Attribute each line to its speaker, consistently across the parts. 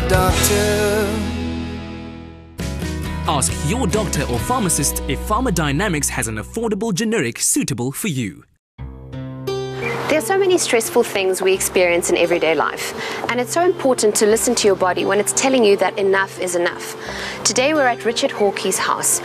Speaker 1: doctor.
Speaker 2: Ask your doctor or pharmacist if Pharmacodynamics has an affordable generic suitable for you.
Speaker 3: There are so many stressful things we experience in everyday life, and it's so important to listen to your body when it's telling you that enough is enough. Today we're at Richard Hawkey's house,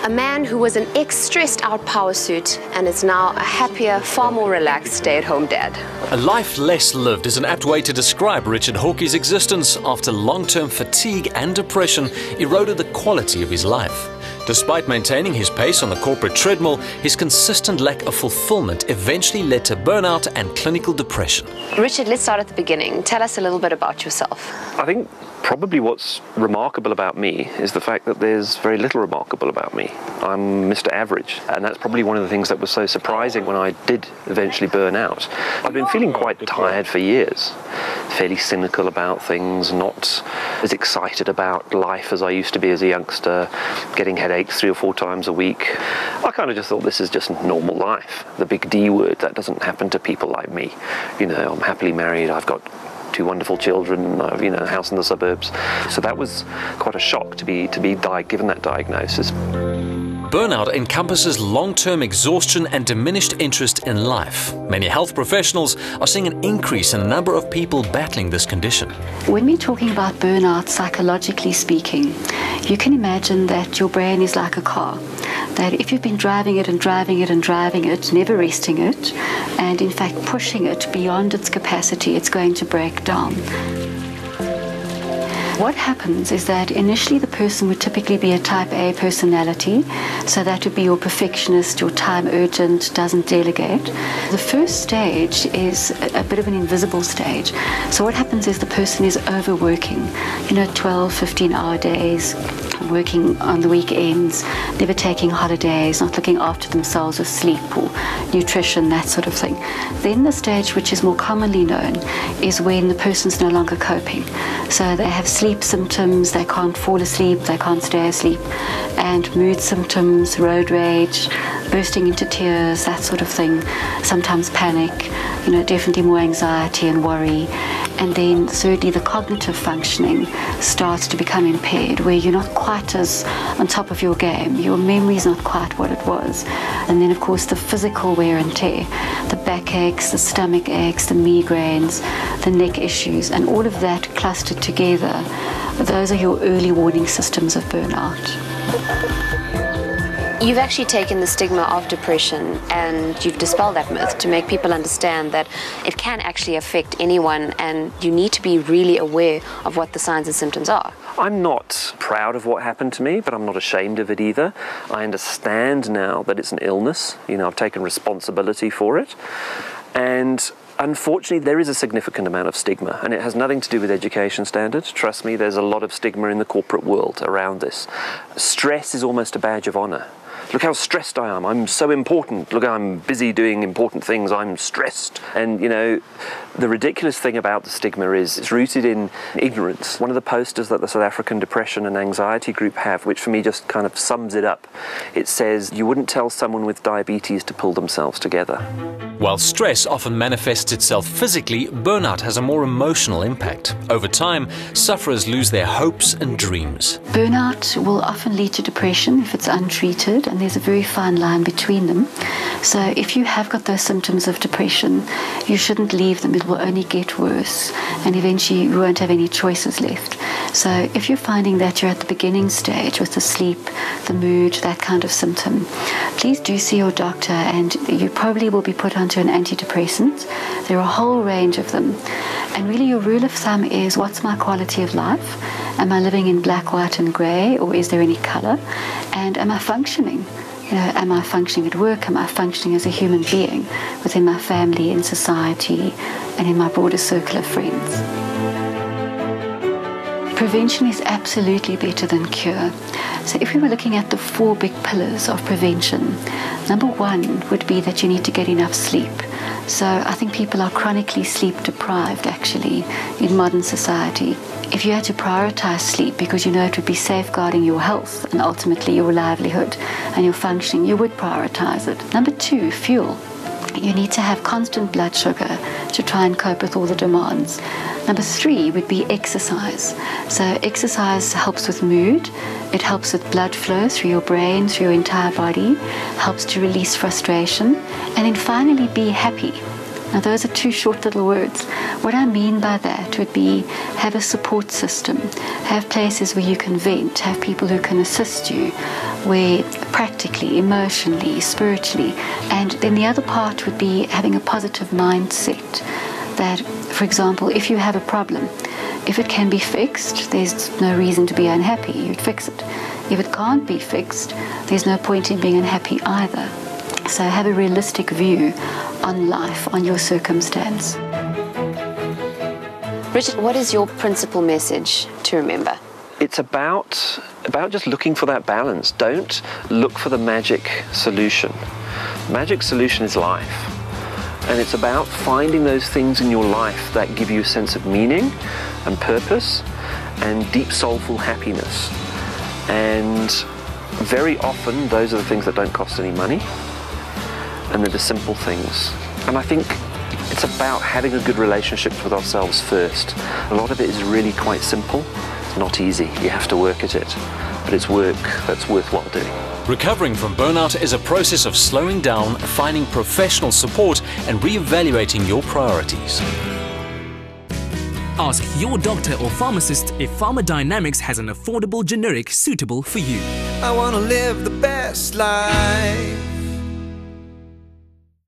Speaker 3: a man who was an ex-stressed out power suit and is now a happier, far more relaxed stay-at-home dad.
Speaker 4: A life less lived is an apt way to describe Richard Hawkey's existence after long-term fatigue and depression eroded the quality of his life. Despite maintaining his pace on the corporate treadmill, his consistent lack of fulfillment eventually led to burnout and clinical depression.
Speaker 3: Richard, let's start at the beginning. Tell us a little bit about yourself.
Speaker 5: I think probably what's remarkable about me is the fact that there's very little remarkable about me. I'm Mr. Average, and that's probably one of the things that was so surprising when I did eventually burn out. I've been feeling quite tired for years, fairly cynical about things, not as excited about life as I used to be as a youngster, getting headaches 3 or 4 times a week. I kind of just thought this is just normal life. The big D word, that doesn't happen to people like me. You know, I'm happily married, I've got 2 wonderful children, I've, you know, a house in the suburbs. So that was quite a shock to be given that diagnosis.
Speaker 4: Burnout encompasses long-term exhaustion and diminished interest in life. Many health professionals are seeing an increase in the number of people battling this condition.
Speaker 6: When we're talking about burnout, psychologically speaking, you can imagine that your brain is like a car. That if you've been driving it and driving it and driving it, never resting it, and in fact pushing it beyond its capacity, it's going to break down. What happens is that initially the person would typically be a type A personality, so that would be your perfectionist, your time urgent, doesn't delegate. The first stage is a bit of an invisible stage. So what happens is the person is overworking, 12, 15-hour days, working on the weekends, never taking holidays, not looking after themselves with sleep or nutrition, that sort of thing. Then the stage which is more commonly known is when the person's no longer coping. So they have sleep symptoms, they can't fall asleep, they can't stay asleep, and mood symptoms, road rage, bursting into tears, that sort of thing, sometimes panic, definitely more anxiety and worry. And then thirdly, the cognitive functioning starts to become impaired, where you're not quite as on top of your game, your memory's not quite what it was. And then of course the physical wear and tear, the backaches, the stomach aches, the migraines, the neck issues, and all of that clustered together, those are your early warning systems of burnout.
Speaker 3: You've actually taken the stigma of depression and you've dispelled that myth to make people understand that it can actually affect anyone, and you need to be really aware of what the signs and symptoms are.
Speaker 5: I'm not proud of what happened to me, but I'm not ashamed of it either. I understand now that it's an illness. I've taken responsibility for it. And unfortunately, there is a significant amount of stigma, and it has nothing to do with education standards. Trust me, there's a lot of stigma in the corporate world around this. Stress is almost a badge of honor. Look how stressed I am. I'm so important. Look, I'm busy doing important things. I'm stressed. And, the ridiculous thing about the stigma is it's rooted in ignorance. One of the posters that the South African Depression and Anxiety Group have, which for me just kind of sums it up, it says, you wouldn't tell someone with diabetes to pull themselves together.
Speaker 4: While stress often manifests itself physically, burnout has a more emotional impact. Over time, sufferers lose their hopes and dreams.
Speaker 6: Burnout will often lead to depression if it's untreated, and there's a very fine line between them. So if you have got those symptoms of depression, you shouldn't leave them. It will only get worse, and eventually you won't have any choices left. So if you're finding that you're at the beginning stage with the sleep, the mood, that kind of symptom, please do see your doctor, and you probably will be put onto an antidepressant. There are a whole range of them. And really your rule of thumb is, what's my quality of life? Am I living in black, white and grey, or is there any colour? And am I functioning? Am I functioning at work? Am I functioning as a human being within my family, in society, and in my broader circle of friends? Prevention is absolutely better than cure. So if we were looking at the 4 big pillars of prevention, number 1 would be that you need to get enough sleep. So I think people are chronically sleep deprived actually in modern society. If you had to prioritize sleep because it would be safeguarding your health and ultimately your livelihood and your functioning, you would prioritize it. Number 2, fuel. You need to have constant blood sugar to try and cope with all the demands. Number 3 would be exercise. So exercise helps with mood, it helps with blood flow through your brain, through your entire body, helps to release frustration, and then finally be happy. Now those are 2 short little words. What I mean by that would be have a support system, have places where you can vent, have people who can assist you, where practically, emotionally, spiritually. And then the other part would be having a positive mindset. That, for example, if you have a problem, if it can be fixed, there's no reason to be unhappy, you'd fix it. If it can't be fixed, there's no point in being unhappy either. So have a realistic view on life, on your circumstance.
Speaker 3: Richard, what is your principal message to remember?
Speaker 5: It's about just looking for that balance. Don't look for the magic solution. Magic solution is life. And it's about finding those things in your life that give you a sense of meaning and purpose and deep soulful happiness. And very often those are the things that don't cost any money, and they're the simple things. And I think it's about having a good relationship with ourselves first. A lot of it is really quite simple. It's not easy. You have to work at it. But it's work that's worthwhile doing.
Speaker 4: Recovering from burnout is a process of slowing down, finding professional support, and re-evaluating your priorities.
Speaker 2: Ask your doctor or pharmacist if Pharmacodynamics has an affordable generic suitable for you.
Speaker 1: I want to live the best life.